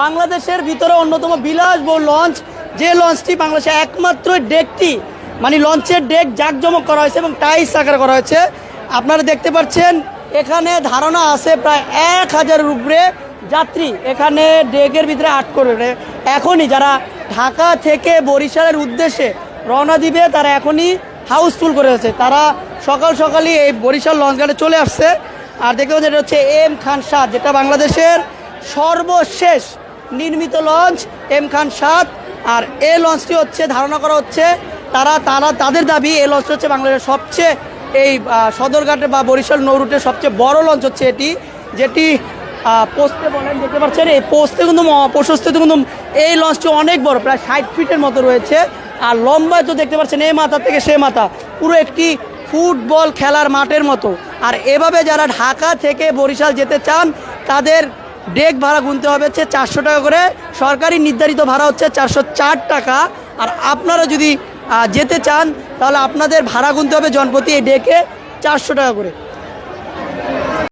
বাংলাদেশের ভিতরে অন্যতম বিলাসবহুল লঞ্চ, যে লঞ্চটি বাংলাদেশে একমাত্র ডেকটি মানে লঞ্চের ডেক জাঁকজমক করা হয়েছে এবং টাইস আকার করা হয়েছে। আপনারা দেখতে পাচ্ছেন এখানে ধারণা আছে প্রায় 1000-এর উপরে যাত্রী এখানে ডেকের ভিতরে আট করবে। এখনই যারা ঢাকা থেকে বরিশালের উদ্দেশ্যে রওনা দিবে তারা এখনই হাউসফুল করে আছে, তারা সকাল সকালই এই বরিশাল লঞ্চঘাটে চলে আসছে। আর দেখতে পাচ্ছেন এটা হচ্ছে এম খান 7, যেটা বাংলাদেশের সর্বশেষ নির্মিত লঞ্চ এম খান 7। আর এই লঞ্চটি হচ্ছে ধারণা করা হচ্ছে তাদের দাবি এই লঞ্চটি হচ্ছে বাংলাদেশের সবচেয়ে এই সদরঘাটে বা বরিশাল নৌরুটের সবচেয়ে বড় লঞ্চ হচ্ছে এটি, যেটি পোস্টে বলেন দেখতে পাচ্ছেন এই পোস্টে কিন্তু প্রশস্তিতে কিন্তু এই লঞ্চটি অনেক বড়, প্রায় 60 ফিটের মতো রয়েছে। আর লম্বায় তো দেখতে পাচ্ছেন এই মাথা থেকে সে মাথা পুরো একটি ফুটবল খেলার মাঠের মতো। আর এভাবে যারা ঢাকা থেকে বরিশাল যেতে চান তাদের ডেক ভাড়া গুনতে হবে হচ্ছে 400 টাকা করে, সরকারি নির্ধারিত ভাড়া হচ্ছে 404 টাকা। আর আপনারা যদি যেতে চান তাহলে আপনাদের ভাড়া গুনতে হবে জনপ্রতি এই ডেকে 400 টাকা করে।